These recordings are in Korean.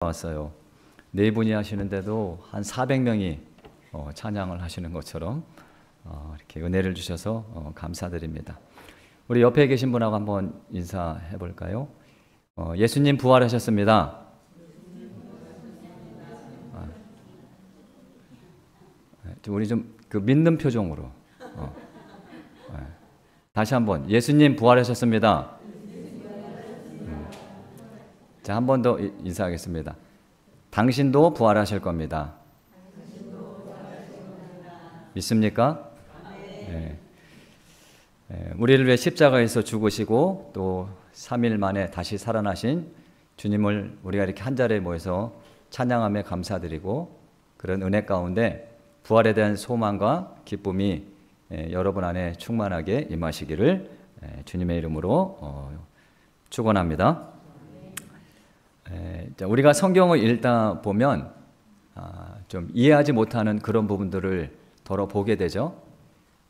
왔어요. 네 분이 하시는데도 한 400명이 찬양을 하시는 것처럼 이렇게 은혜를 주셔서 감사드립니다. 우리 옆에 계신 분하고 한번 인사해 볼까요? 예수님 부활하셨습니다. 우리 좀 그 믿는 표정으로 다시 한번 예수님 부활하셨습니다. 자, 한 번 더 인사하겠습니다. 당신도 부활하실 겁니다. 믿습니까? 네. 우리를 위해 십자가에서 죽으시고 또 3일 만에 다시 살아나신 주님을 우리가 이렇게 한 자리에 모여서 찬양하며 감사드리고, 그런 은혜 가운데 부활에 대한 소망과 기쁨이 여러분 안에 충만하게 임하시기를 주님의 이름으로 축원합니다. 우리가 성경을 읽다 보면 좀 이해하지 못하는 그런 부분들을 더러 보게 되죠.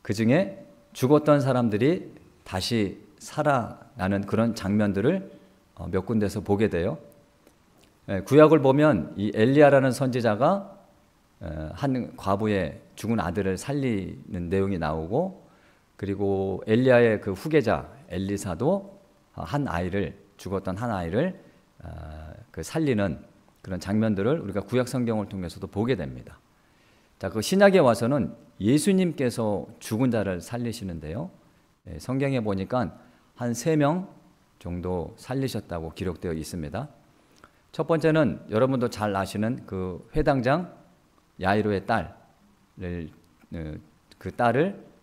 그 중에 죽었던 사람들이 다시 살아나는 그런 장면들을 몇 군데서 보게 돼요. 구약을 보면 이 엘리야라는 선지자가 한 과부의 죽은 아들을 살리는 내용이 나오고, 그리고 엘리야의 그 후계자 엘리사도 죽었던 한 아이를 그 살리는 그런 장면들을 우리가 구약 성경을 통해서도 보게 됩니다. 자, 그 신약에 와서는 예수님께서 죽은 자를 살리시는데요. 성경에 보니까 한 3명 정도 살리셨다고 기록되어 있습니다. 첫 번째는 여러분도 잘 아시는 그 회당장 야이로의 딸을,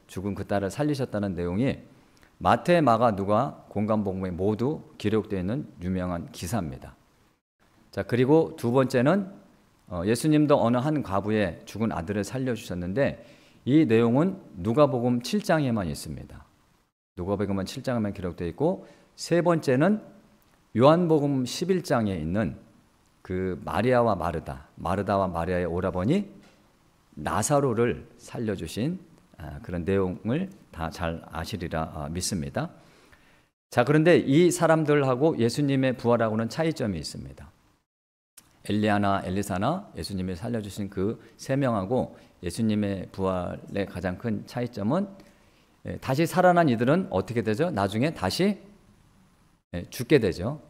죽은 그 딸을 살리셨다는 내용이 마태, 마가, 누가, 공관복음에 모두 기록되어 있는 유명한 기사입니다. 자, 그리고 두 번째는 예수님도 어느 한 과부의 죽은 아들을 살려주셨는데, 이 내용은 누가복음 7장에만 있습니다. 누가복음 7장에만 기록되어 있고, 세 번째는 요한복음 11장에 있는 그 마리아와 마르다와 마리아의 오라버니 나사로를 살려주신 그런 내용을 다 잘 아시리라 믿습니다. 자, 그런데 이 사람들하고 예수님의 부활하고는 차이점이 있습니다. 엘리야나 엘리사나 예수님이 살려주신 그 3명하고 예수님의 부활의 가장 큰 차이점은, 다시 살아난 이들은 어떻게 되죠? 나중에 다시 죽게 되죠.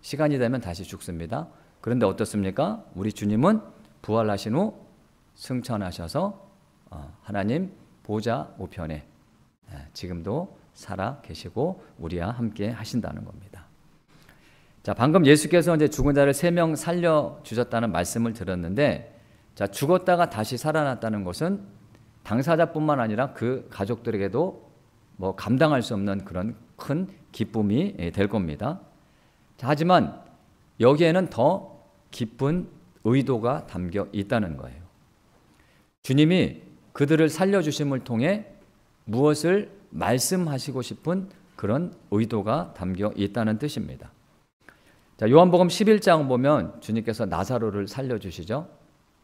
시간이 되면 다시 죽습니다. 그런데 어떻습니까? 우리 주님은 부활하신 후 승천하셔서 하나님 보좌 우편에 지금도 살아 계시고 우리와 함께 하신다는 겁니다. 자, 방금 예수께서 이제 죽은 자를 3명 살려 주셨다는 말씀을 들었는데, 자, 죽었다가 다시 살아났다는 것은 당사자뿐만 아니라 그 가족들에게도 뭐 감당할 수 없는 그런 큰 기쁨이 될 겁니다. 자, 하지만 여기에는 더 깊은 의도가 담겨 있다는 거예요. 주님이 그들을 살려주심을 통해 무엇을 말씀하시고 싶은 그런 의도가 담겨 있다는 뜻입니다. 자, 요한복음 11장 보면 주님께서 나사로를 살려주시죠.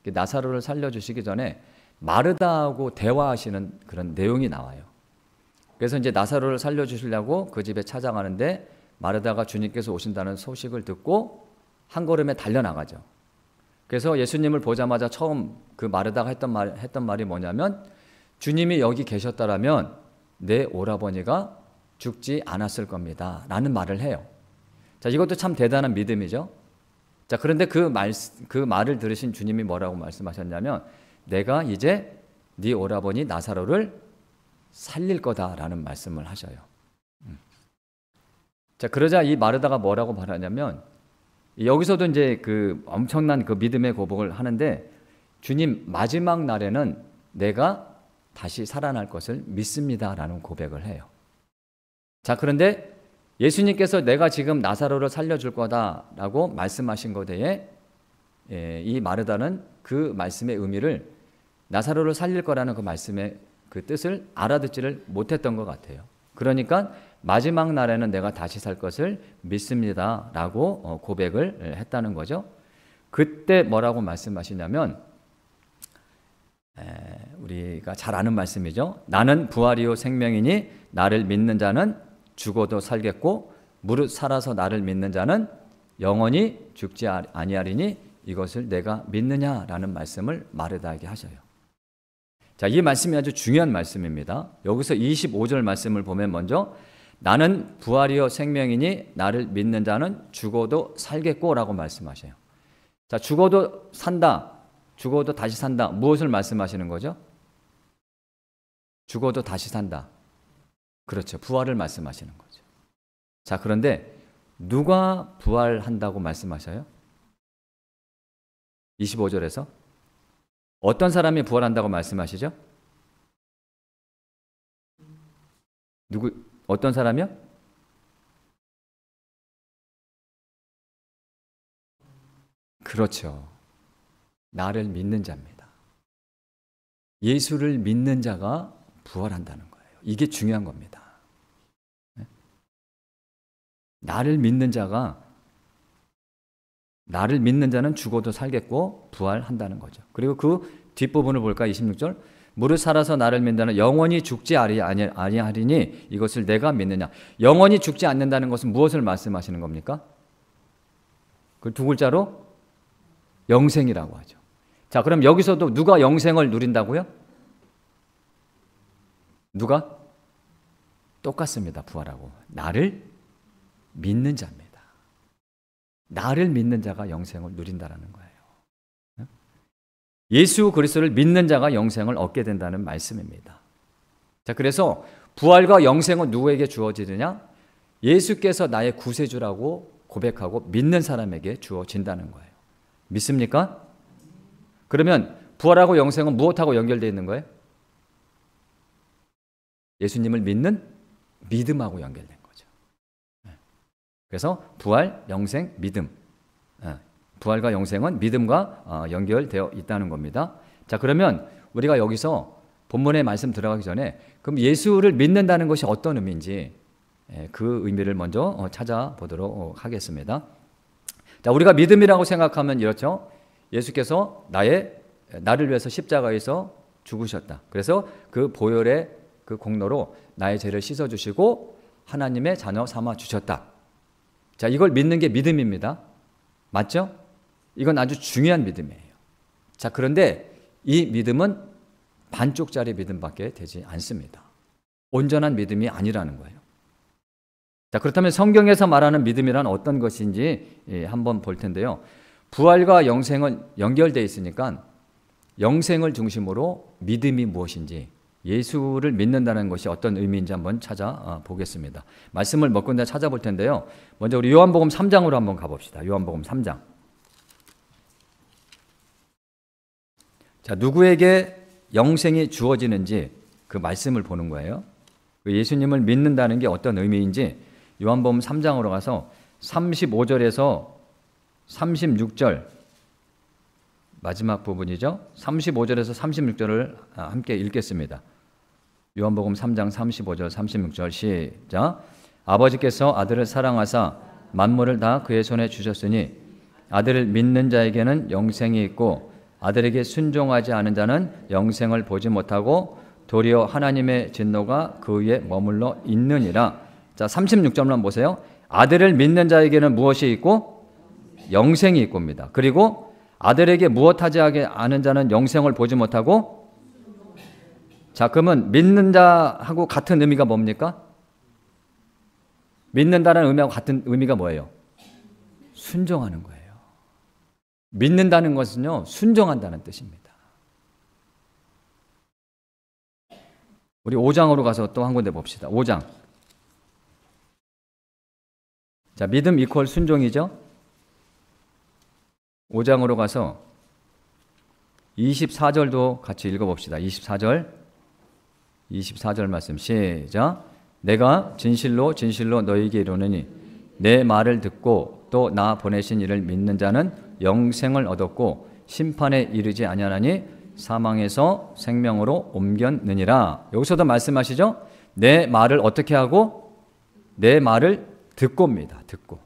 나사로를 살려주시기 전에 마르다하고 대화하시는 그런 내용이 나와요. 그래서 이제 나사로를 살려주시려고 그 집에 찾아가는데, 마르다가 주님께서 오신다는 소식을 듣고 한 걸음에 달려나가죠. 그래서 예수님을 보자마자 처음 그 마르다가 했던 말이 뭐냐면, 주님이 여기 계셨다라면 내 오라버니가 죽지 않았을 겁니다 라는 말을 해요. 자, 이것도 참 대단한 믿음이죠. 자, 그런데 그 말을 들으신 주님이 뭐라고 말씀하셨냐면, 내가 이제 네 오라버니 나사로를 살릴 거다라는 말씀을 하셔요. 자, 그러자 이 마르다가 뭐라고 말하냐면, 여기서도 이제 그 엄청난 그 믿음의 고백을 하는데, 주님, 마지막 날에는 내가 다시 살아날 것을 믿습니다라는 고백을 해요. 자, 그런데 예수님께서 내가 지금 나사로를 살려줄 거다라고 말씀하신 것에 이 마르다는 그 말씀의 의미를, 나사로를 살릴 거라는 그 말씀의 그 뜻을 알아듣지를 못했던 것 같아요. 그러니까 마지막 날에는 내가 다시 살 것을 믿습니다라고 고백을 했다는 거죠. 그때 뭐라고 말씀하시냐면, 우리가 잘 아는 말씀이죠. 나는 부활이요 생명이니 나를 믿는 자는 죽어도 살겠고 무릇 살아서 나를 믿는 자는 영원히 죽지 아니하리니 이것을 내가 믿느냐라는 말씀을 마르다에게 하셔요. 자, 이 말씀이 아주 중요한 말씀입니다. 여기서 25절 말씀을 보면 먼저 나는 부활이요 생명이니 나를 믿는 자는 죽어도 살겠고 라고 말씀하셔요. 자, 죽어도 산다, 죽어도 다시 산다. 무엇을 말씀하시는 거죠? 죽어도 다시 산다. 그렇죠. 부활을 말씀하시는 거죠. 자, 그런데 누가 부활한다고 말씀하셔요? 25절에서 어떤 사람이 부활한다고 말씀하시죠? 어떤 사람이요? 그렇죠. 나를 믿는 자입니다. 예수를 믿는 자가 부활한다는 거예요. 이게 중요한 겁니다. 나를 믿는 자는 죽어도 살겠고 부활한다는 거죠. 그리고 그 뒷부분을 볼까? 26절. 무릇 살아서 나를 믿는 영원히 죽지 아니하리니 이것을 내가 믿느냐. 영원히 죽지 않는다는 것은 무엇을 말씀하시는 겁니까? 그 두 글자로 영생이라고 하죠. 자, 그럼 여기서도 누가 영생을 누린다고요? 누가? 똑같습니다. 부활하고. 나를 믿는 자입니다. 나를 믿는 자가 영생을 누린다라는 거예요. 예수 그리스도를 믿는 자가 영생을 얻게 된다는 말씀입니다. 자, 그래서 부활과 영생은 누구에게 주어지느냐? 예수께서 나의 구세주라고 고백하고 믿는 사람에게 주어진다는 거예요. 믿습니까? 그러면 부활하고 영생은 무엇하고 연결되어 있는 거예요? 예수님을 믿는 믿음하고 연결된 거죠. 그래서 부활, 영생, 믿음. 부활과 영생은 믿음과 연결되어 있다는 겁니다. 자, 그러면 우리가 여기서 본문의 말씀 들어가기 전에 그럼 예수를 믿는다는 것이 어떤 의미인지 그 의미를 먼저 찾아보도록 하겠습니다. 자, 우리가 믿음이라고 생각하면 이렇죠. 예수께서 나를 위해서 십자가에서 죽으셨다. 그래서 그 보혈의 그 공로로 나의 죄를 씻어주시고 하나님의 자녀 삼아 주셨다. 자, 이걸 믿는 게 믿음입니다. 맞죠? 이건 아주 중요한 믿음이에요. 자, 그런데 이 믿음은 반쪽짜리 믿음밖에 되지 않습니다. 온전한 믿음이 아니라는 거예요. 자, 그렇다면 성경에서 말하는 믿음이란 어떤 것인지 한번 볼 텐데요. 부활과 영생은 연결되어 있으니까 영생을 중심으로 믿음이 무엇인지, 예수를 믿는다는 것이 어떤 의미인지 한번 찾아보겠습니다. 말씀을 몇 군데 찾아볼 텐데요. 먼저 우리 요한복음 3장으로 한번 가봅시다. 요한복음 3장. 자, 누구에게 영생이 주어지는지 그 말씀을 보는 거예요. 예수님을 믿는다는 게 어떤 의미인지 요한복음 3장으로 가서 35절에서 36절 마지막 부분이죠. 35절에서 36절을 함께 읽겠습니다. 요한복음 3장 35절 36절 시작. 아버지께서 아들을 사랑하사 만물을 다 그의 손에 주셨으니 아들을 믿는 자에게는 영생이 있고 아들에게 순종하지 않은 자는 영생을 보지 못하고 도리어 하나님의 진노가 그 위에 머물러 있느니라. 자, 36절만 보세요. 아들을 믿는 자에게는 무엇이 있고? 영생이 있고입니다. 그리고 아들에게 무엇하지 않은 자는 영생을 보지 못하고. 자, 그러면 믿는 자하고 같은 의미가 뭡니까? 믿는다는 의미하고 같은 의미가 뭐예요? 순종하는 거예요. 믿는다는 것은요, 순종한다는 뜻입니다. 우리 5장으로 가서 또 한 군데 봅시다. 5장. 자, 믿음 이퀄 순종이죠? 5장으로 가서 24절도 같이 읽어봅시다. 24절 말씀 시작. 내가 진실로 진실로 너희에게 이르노니 내 말을 듣고 또 나 보내신 이를 믿는 자는 영생을 얻었고 심판에 이르지 아니하나니 사망에서 생명으로 옮겼느니라. 여기서도 말씀하시죠. 내 말을 어떻게 하고? 내 말을 듣고입니다. 듣고.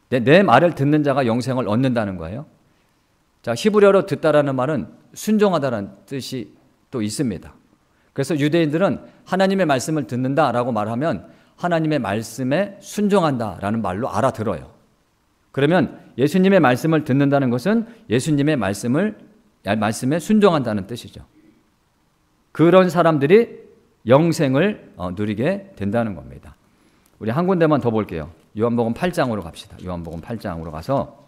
내 말을 듣는 자가 영생을 얻는다는 거예요. 자, 히브리어로 듣다라는 말은 순종하다라는 뜻이 또 있습니다. 그래서 유대인들은 하나님의 말씀을 듣는다라고 말하면 하나님의 말씀에 순종한다라는 말로 알아들어요. 그러면 예수님의 말씀을 듣는다는 것은 예수님의 말씀에 순종한다는 뜻이죠. 그런 사람들이 영생을 누리게 된다는 겁니다. 우리 한 군데만 더 볼게요. 요한복음 8장으로 갑시다. 요한복음 8장으로 가서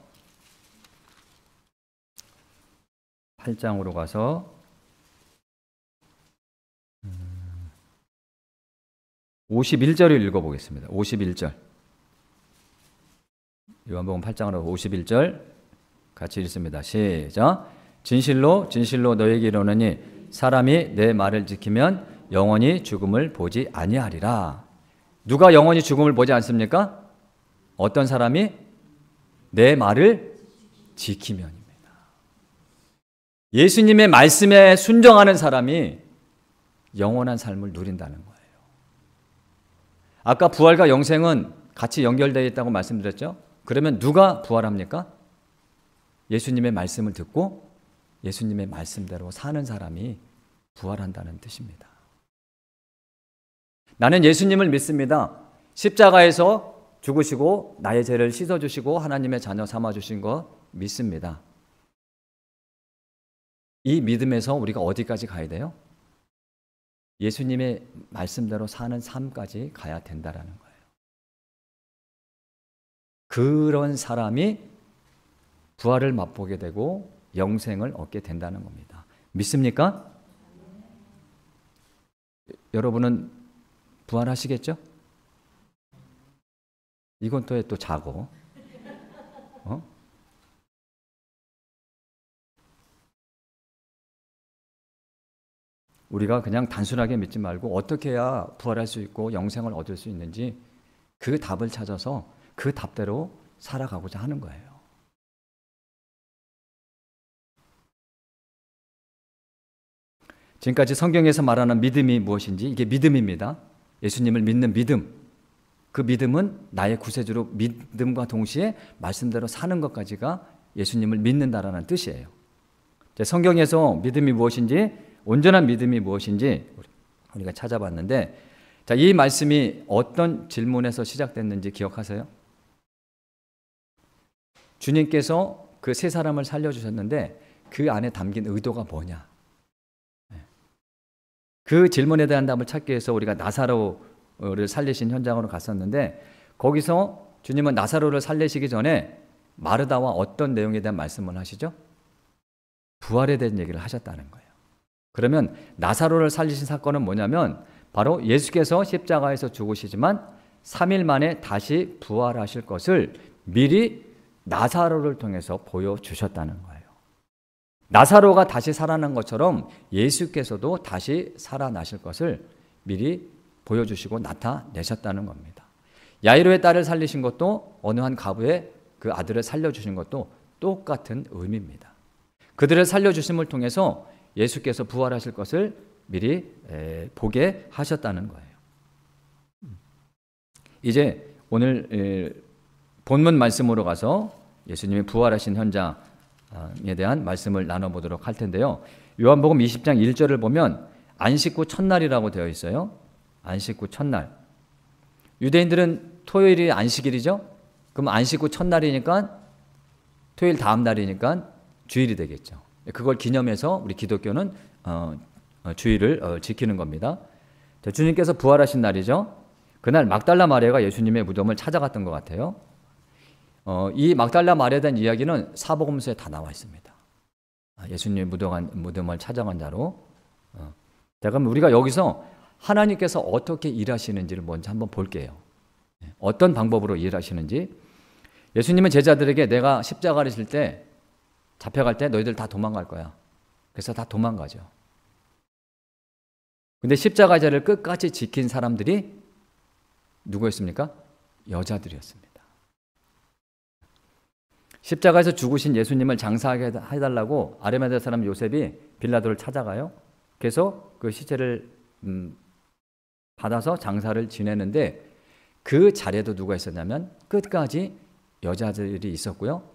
51절을 읽어보겠습니다. 51절. 요한복음 8장으로 51절 같이 읽습니다. 시작. 진실로 진실로 너에게 이르노니 사람이 내 말을 지키면 영원히 죽음을 보지 아니하리라. 누가 영원히 죽음을 보지 않습니까? 어떤 사람이 내 말을 지키면입니다. 예수님의 말씀에 순종하는 사람이 영원한 삶을 누린다는 거예요. 아까 부활과 영생은 같이 연결되어 있다고 말씀드렸죠? 그러면 누가 부활합니까? 예수님의 말씀을 듣고 예수님의 말씀대로 사는 사람이 부활한다는 뜻입니다. 나는 예수님을 믿습니다. 십자가에서 죽으시고 나의 죄를 씻어주시고 하나님의 자녀 삼아주신 거 믿습니다. 이 믿음에서 우리가 어디까지 가야 돼요? 예수님의 말씀대로 사는 삶까지 가야 된다라는 거예요. 그런 사람이 부활을 맛보게 되고 영생을 얻게 된다는 겁니다. 믿습니까? 여러분은 부활하시겠죠? 이건 또 자고. 우리가 그냥 단순하게 믿지 말고 어떻게 해야 부활할 수 있고 영생을 얻을 수 있는지 그 답을 찾아서 그 답대로 살아가고자 하는 거예요. 지금까지 성경에서 말하는 믿음이 무엇인지 이게 믿음입니다. 예수님을 믿는 믿음. 그 믿음은 나의 구세주로 믿음과 동시에 말씀대로 사는 것까지가 예수님을 믿는다라는 뜻이에요. 성경에서 믿음이 무엇인지, 온전한 믿음이 무엇인지 우리가 찾아봤는데, 자, 이 말씀이 어떤 질문에서 시작됐는지 기억하세요? 주님께서 그 세 사람을 살려주셨는데 그 안에 담긴 의도가 뭐냐? 그 질문에 대한 답을 찾기 위해서 우리가 나사로를 살리신 현장으로 갔었는데, 거기서 주님은 나사로를 살리시기 전에 마르다와 어떤 내용에 대한 말씀을 하시죠? 부활에 대한 얘기를 하셨다는 거예요. 그러면 나사로를 살리신 사건은 뭐냐면 바로 예수께서 십자가에서 죽으시지만 3일 만에 다시 부활하실 것을 미리 나사로를 통해서 보여주셨다는 거예요. 나사로가 다시 살아난 것처럼 예수께서도 다시 살아나실 것을 미리 보여주시고 나타내셨다는 겁니다. 야이로의 딸을 살리신 것도 어느 한 가부의 그 아들을 살려주신 것도 똑같은 의미입니다. 그들을 살려주심을 통해서 예수께서 부활하실 것을 미리 보게 하셨다는 거예요. 이제 오늘 본문 말씀으로 가서 예수님이 부활하신 현장에 대한 말씀을 나눠보도록 할 텐데요. 요한복음 20장 1절을 보면 안식 후 첫날이라고 되어 있어요. 안식 후 첫날. 유대인들은 토요일이 안식일이죠. 그럼 안식 후 첫날이니까 토요일 다음 날이니까 주일이 되겠죠. 그걸 기념해서 우리 기독교는 주일을 지키는 겁니다. 주님께서 부활하신 날이죠. 그날 막달라 마리아가 예수님의 무덤을 찾아갔던 것 같아요. 이 막달라 마리아에 대한 이야기는 사복음서에 다 나와 있습니다. 예수님의 무덤을 찾아간 자로. 자, 그럼 우리가 여기서 하나님께서 어떻게 일하시는지를 먼저 한번 볼게요. 어떤 방법으로 일하시는지. 예수님은 제자들에게 내가 십자가를 질 때, 잡혀갈 때 너희들 다 도망갈 거야. 그래서 다 도망가죠. 근데 십자가자를 끝까지 지킨 사람들이 누구였습니까? 여자들이었습니다. 십자가에서 죽으신 예수님을 장사하게 해달라고 아리마대 사람 요셉이 빌라도를 찾아가요. 그래서 그 시체를 받아서 장사를 지내는데, 그 자리에도 누가 있었냐면 끝까지 여자들이 있었고요.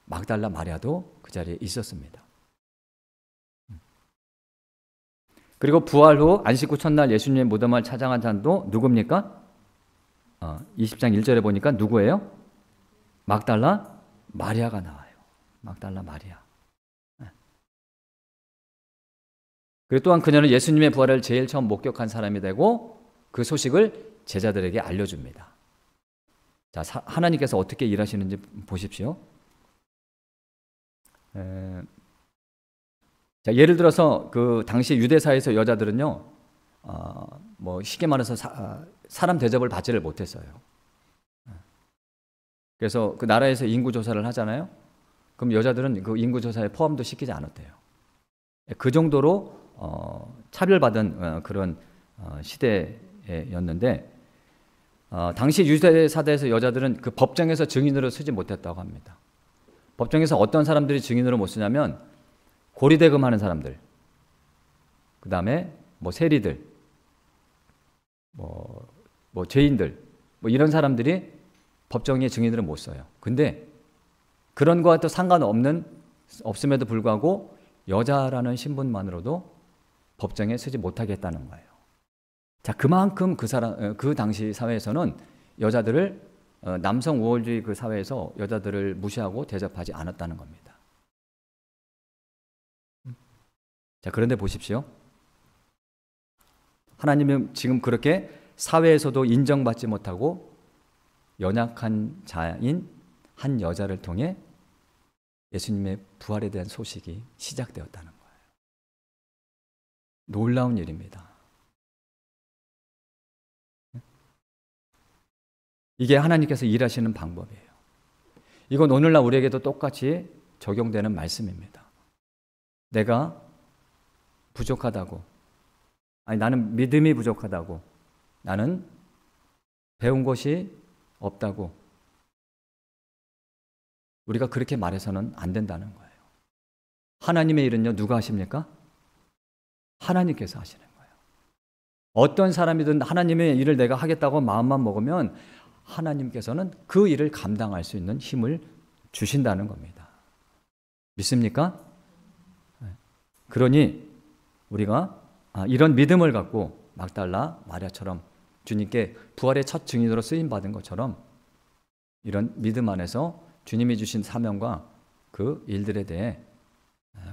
막달라 마리아도 그 자리에 있었습니다. 그리고 부활 후 안식 후 첫날 예수님의 무덤을 찾아간 자도 누굽니까? 20장 1절에 보니까 누구예요? 막달라 마리아가 나와요. 막달라 마리아. 그리고 또한 그녀는 예수님의 부활을 제일 처음 목격한 사람이 되고 그 소식을 제자들에게 알려줍니다. 자, 하나님께서 어떻게 일하시는지 보십시오. 자, 예를 들어서 그 당시 유대사에서 여자들은요, 뭐 쉽게 말해서 사람 대접을 받지를 못했어요. 그래서 그 나라에서 인구 조사를 하잖아요. 그럼 여자들은 그 인구 조사에 포함도 시키지 않았대요. 그 정도로 차별받은 그런 시대였는데, 당시 유대 사대에서 여자들은 그 법정에서 증인으로 쓰지 못했다고 합니다. 법정에서 어떤 사람들이 증인으로 못 쓰냐면 고리대금하는 사람들, 그 다음에 뭐 세리들, 뭐 죄인들, 뭐 이런 사람들이 법정에 증인으로 못 써요. 근데 그런 거와 또 없음에도 불구하고 여자라는 신분만으로도 법정에 서지 못하게 했다는 거예요. 자, 그만큼 그 당시 사회에서는 여자들을 남성 우월주의 그 사회에서 여자들을 무시하고 대접하지 않았다는 겁니다. 자, 그런데 보십시오. 하나님은 지금 그렇게 사회에서도 인정받지 못하고 연약한 자인 한 여자를 통해 예수님의 부활에 대한 소식이 시작되었다는 거예요. 놀라운 일입니다. 이게 하나님께서 일하시는 방법이에요. 이건 오늘날 우리에게도 똑같이 적용되는 말씀입니다. 내가 부족하다고, 나는 믿음이 부족하다고, 나는 배운 것이 없다고, 우리가 그렇게 말해서는 안 된다는 거예요. 하나님의 일은요, 누가 하십니까? 하나님께서 하시는 거예요. 어떤 사람이든 하나님의 일을 내가 하겠다고 마음만 먹으면 하나님께서는 그 일을 감당할 수 있는 힘을 주신다는 겁니다. 믿습니까? 그러니 우리가 이런 믿음을 갖고 막달라 마리아처럼 주님께 부활의 첫 증인으로 쓰임받은 것처럼 이런 믿음 안에서 주님이 주신 사명과 그 일들에 대해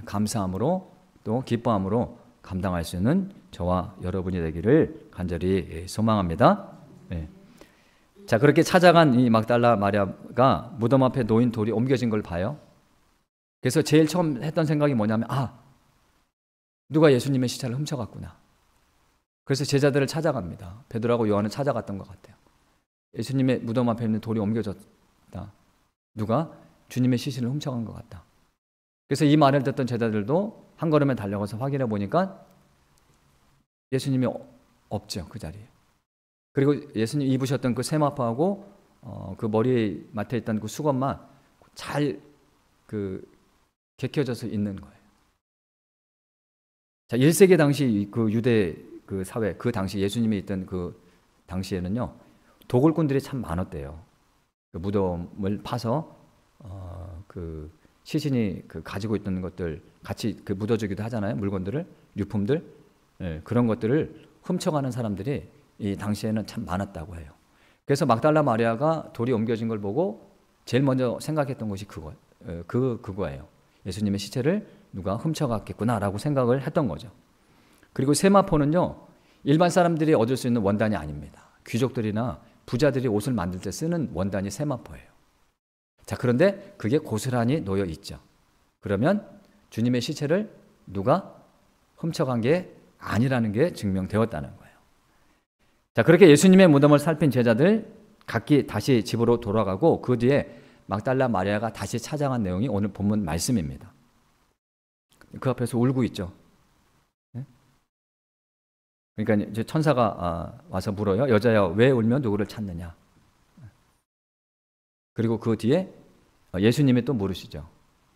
감사함으로 또 기뻐함으로 감당할 수 있는 저와 여러분이 되기를 간절히 소망합니다. 네. 자, 그렇게 찾아간 이 막달라 마리아가 무덤 앞에 놓인 돌이 옮겨진 걸 봐요. 그래서 제일 처음 했던 생각이 뭐냐면 누가 예수님의 시체를 훔쳐갔구나. 그래서 제자들을 찾아갑니다. 베드로하고 요한은 찾아갔던 것 같아요. 예수님의 무덤 앞에 있는 돌이 옮겨졌다. 누가 주님의 시신을 훔쳐간 것 같다. 그래서 이 말을 듣던 제자들도 한 걸음에 달려가서 확인해 보니까 예수님이 없죠, 그 자리에. 그리고 예수님 입으셨던 그 세마포하고 그 머리 맡에 있던 그 수건만 잘 개켜져서 있는 거예요. 자, 1세기 당시 그 유대 그 사회, 그 당시 예수님이 있던 그 당시에는요, 도굴꾼들이 참 많았대요. 그 무덤을 파서 그 시신이 가지고 있던 것들 같이 묻어주기도 하잖아요. 물건들을, 유품들, 그런 것들을 훔쳐가는 사람들이 이 당시에는 참 많았다고 해요. 그래서 막달라 마리아가 돌이 옮겨진 걸 보고 제일 먼저 생각했던 것이 그거예요. 예수님의 시체를 누가 훔쳐갔겠구나라고 생각을 했던 거죠. 그리고 세마포는요, 일반 사람들이 얻을 수 있는 원단이 아닙니다. 귀족들이나 부자들이 옷을 만들 때 쓰는 원단이 세마포예요. 자, 그런데 그게 고스란히 놓여 있죠. 그러면 주님의 시체를 누가 훔쳐간 게 아니라는 게 증명되었다는 거예요. 자, 그렇게 예수님의 무덤을 살핀 제자들 각기 다시 집으로 돌아가고 그 뒤에 막달라 마리아가 다시 찾아간 내용이 오늘 본문 말씀입니다. 그 앞에서 울고 있죠. 그러니까 이제 천사가 와서 물어요. 여자야, 왜 울며 누구를 찾느냐? 그리고 그 뒤에 예수님이 또 물으시죠.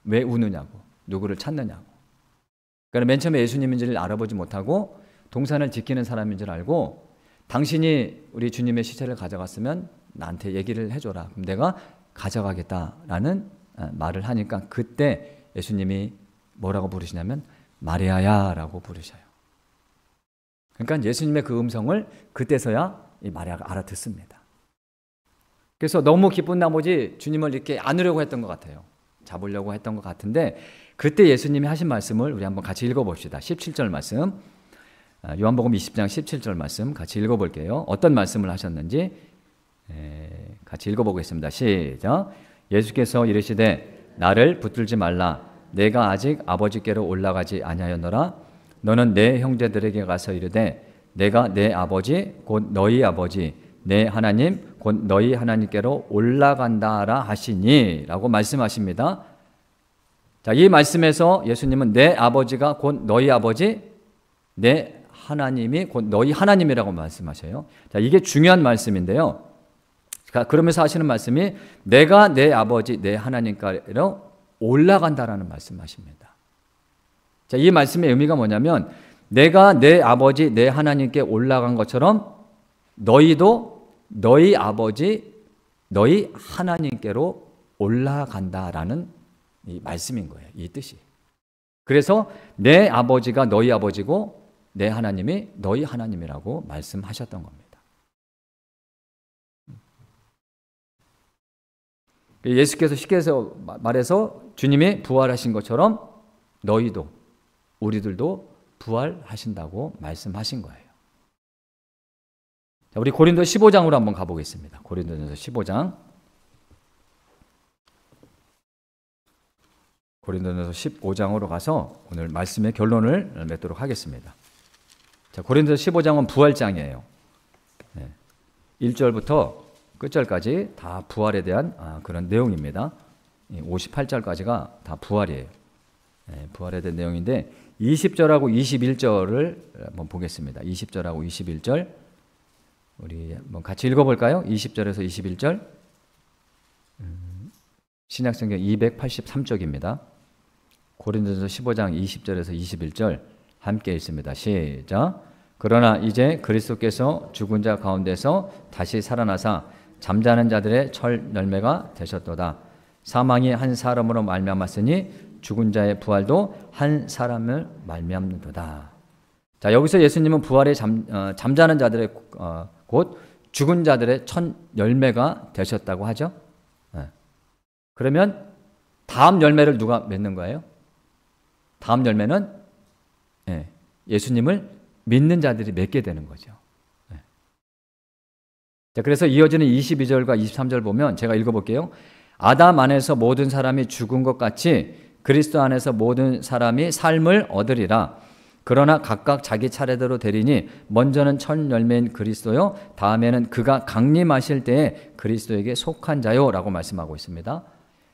왜 우느냐고, 누구를 찾느냐고. 그러니까 맨 처음에 예수님인지를 알아보지 못하고 동산을 지키는 사람인 줄 알고, 당신이 우리 주님의 시체를 가져갔으면 나한테 얘기를 해줘라. 그럼 내가 가져가겠다라는 말을 하니까 그때 예수님이 뭐라고 부르시냐면 마리아야라고 부르셔요. 그러니까 예수님의 그 음성을 그때서야 이 마리아가 알아듣습니다. 그래서 너무 기쁜 나머지 주님을 이렇게 안으려고 했던 것 같아요. 잡으려고 했던 것 같은데 그때 예수님이 하신 말씀을 우리 한번 같이 읽어봅시다. 17절 말씀, 요한복음 20장 17절 말씀 같이 읽어볼게요. 어떤 말씀을 하셨는지 같이 읽어보겠습니다. 시작. 예수께서 이르시되 나를 붙들지 말라. 내가 아직 아버지께로 올라가지 아니하였노라. 너는 내 형제들에게 가서 이르되 내가 내 아버지 곧 너희 아버지 내 하나님 곧 너희 하나님께로 올라간다라 하시니 라고 말씀하십니다. 자, 이 말씀에서 예수님은 내 아버지가 곧 너희 아버지, 내 하나님이 곧 너희 하나님이라고 말씀하셔요. 자, 이게 중요한 말씀인데요. 그러면서 하시는 말씀이 내가 내 아버지, 내 하나님께로 올라간다라는 말씀하십니다. 자, 이 말씀의 의미가 뭐냐면 내가 내 아버지, 내 하나님께 올라간 것처럼 너희도 너희 아버지, 너희 하나님께로 올라간다라는 이 말씀인 거예요. 이 뜻이. 그래서 내 아버지가 너희 아버지고 내 하나님이 너희 하나님이라고 말씀하셨던 겁니다. 예수께서 쉽게 해서 말해서 주님이 부활하신 것처럼 너희도 우리들도 부활하신다고 말씀하신 거예요. 자, 우리 고린도 15장으로 한번 가보겠습니다. 고린도전서 15장. 고린도전서 15장으로 가서 오늘 말씀의 결론을 맺도록 하겠습니다. 자, 고린도전서 15장은 부활장이에요. 1절부터 끝절까지 다 부활에 대한 그런 내용입니다. 58절까지가 다 부활이에요. 부활에 대한 내용인데 20절하고 21절을 한번 보겠습니다. 20절하고 21절 우리 한번 같이 읽어볼까요? 20절에서 21절 신약성경 283쪽입니다. 고린도전서 15장 20절에서 21절 함께 읽습니다. 시작. 그러나 이제 그리스도께서 죽은 자 가운데서 다시 살아나사 잠자는 자들의 첫 열매가 되셨도다. 사망이 한 사람으로 말미암았으니 죽은 자의 부활도 한 사람을 말미암는도다. 자, 여기서 예수님은 부활의 잠자는 자들의 곧 죽은 자들의 첫 열매가 되셨다고 하죠. 그러면 다음 열매를 누가 맺는 거예요? 다음 열매는 예수님을 믿는 자들이 맺게 되는 거죠. 자, 그래서 이어지는 22절과 23절 보면 제가 읽어볼게요. 아담 안에서 모든 사람이 죽은 것 같이 그리스도 안에서 모든 사람이 삶을 얻으리라. 그러나 각각 자기 차례대로 되리니 먼저는 첫 열매인 그리스도요, 다음에는 그가 강림하실 때에 그리스도에게 속한 자요 라고 말씀하고 있습니다.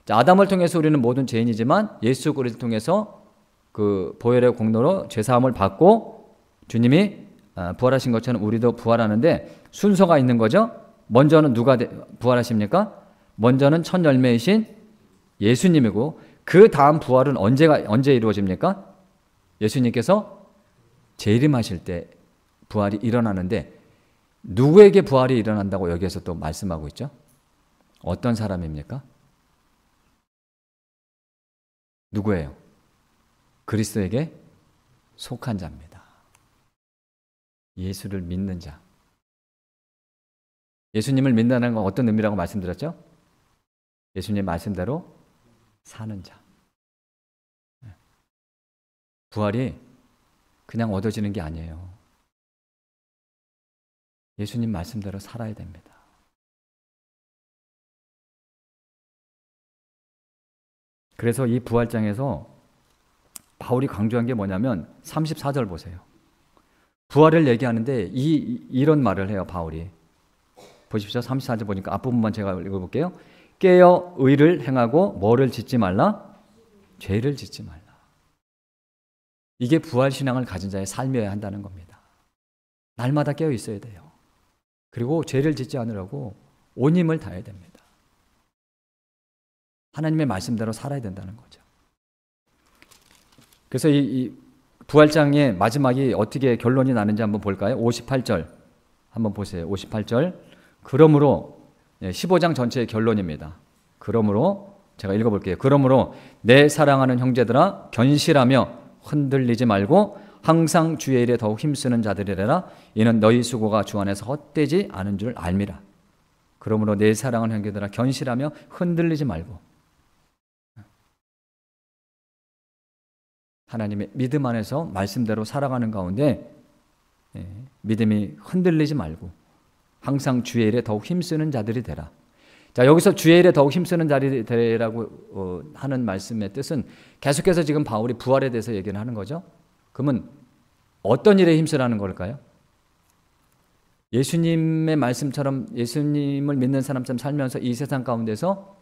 자, 아담을 통해서 우리는 모든 죄인이지만 예수 그리스도를 통해서 그 보혈의 공로로 죄사함을 받고 주님이 부활하신 것처럼 우리도 부활하는데 순서가 있는 거죠. 먼저는 누가 부활하십니까? 먼저는 첫 열매이신 예수님이고 그 다음 부활은 언제 이루어집니까? 예수님께서 재림하실 때 부활이 일어나는데 누구에게 부활이 일어난다고 여기에서 또 말씀하고 있죠? 어떤 사람입니까? 누구예요? 그리스도에게 속한 자입니다. 예수를 믿는 자. 예수님을 믿는다는 건 어떤 의미라고 말씀드렸죠? 예수님 말씀대로 사는 자. 부활이 그냥 얻어지는 게 아니에요. 예수님 말씀대로 살아야 됩니다. 그래서 이 부활장에서 바울이 강조한 게 뭐냐면 34절 보세요. 부활을 얘기하는데 이런 말을 해요, 바울이. 보십시오. 34절 보니까 앞부분만 제가 읽어볼게요. 깨어 의를 행하고 뭐를 짓지 말라? 죄를 짓지 말라. 이게 부활신앙을 가진 자의 삶이어야 한다는 겁니다. 날마다 깨어 있어야 돼요. 그리고 죄를 짓지 않으려고 온 힘을 다해야 됩니다. 하나님의 말씀대로 살아야 된다는 거죠. 그래서 이 부활장의 마지막이 어떻게 결론이 나는지 한번 볼까요? 58절 한번 보세요. 58절. 그러므로 15장 전체의 결론입니다. 그러므로 제가 읽어볼게요. 그러므로 내 사랑하는 형제들아 견실하며 흔들리지 말고 항상 주의 일에 더욱 힘쓰는 자들이라. 이는 너희 수고가 주 안에서 헛되지 않은 줄 알미라. 그러므로 내 사랑하는 형제들아 견실하며 흔들리지 말고 하나님의 믿음 안에서 말씀대로 살아가는 가운데 믿음이 흔들리지 말고 항상 주의 일에 더욱 힘쓰는 자들이 되라. 자, 여기서 주의 일에 더욱 힘쓰는 자들이 되라고 하는 말씀의 뜻은 계속해서 지금 바울이 부활에 대해서 얘기를 하는 거죠. 그러면 어떤 일에 힘쓰라는 걸까요? 예수님의 말씀처럼 예수님을 믿는 사람처럼 살면서 이 세상 가운데서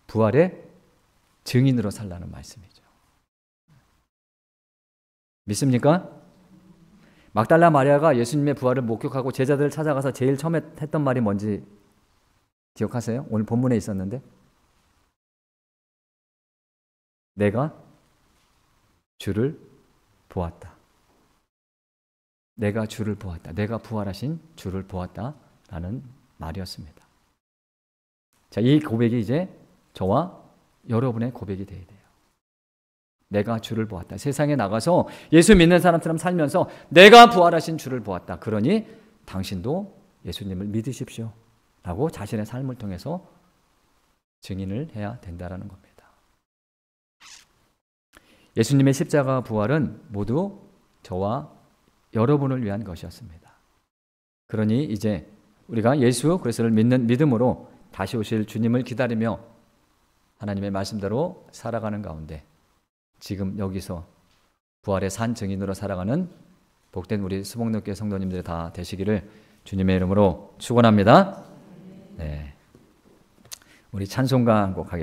부활의 증인으로 살라는 말씀이죠. 믿습니까? 막달라 마리아가 예수님의 부활을 목격하고 제자들을 찾아가서 제일 처음에 했던 말이 뭔지 기억하세요? 오늘 본문에 있었는데 내가 주를 보았다. 내가 주를 보았다. 내가 부활하신 주를 보았다라는 말이었습니다. 자, 이 고백이 이제 저와 여러분의 고백이 되어야 돼요. 내가 주를 보았다. 세상에 나가서 예수 믿는 사람처럼 살면서 내가 부활하신 주를 보았다. 그러니 당신도 예수님을 믿으십시오. 라고 자신의 삶을 통해서 증인을 해야 된다는 겁니다. 예수님의 십자가 부활은 모두 저와 여러분을 위한 것이었습니다. 그러니 이제 우리가 예수 그리스도를 믿는 믿음으로 다시 오실 주님을 기다리며 하나님의 말씀대로 살아가는 가운데 지금 여기서 부활의 산 증인으로 살아가는 복된 우리 수복능교회 성도님들이 다 되시기를 주님의 이름으로 축원합니다. 네, 우리 찬송가 한 곡 하겠습니다.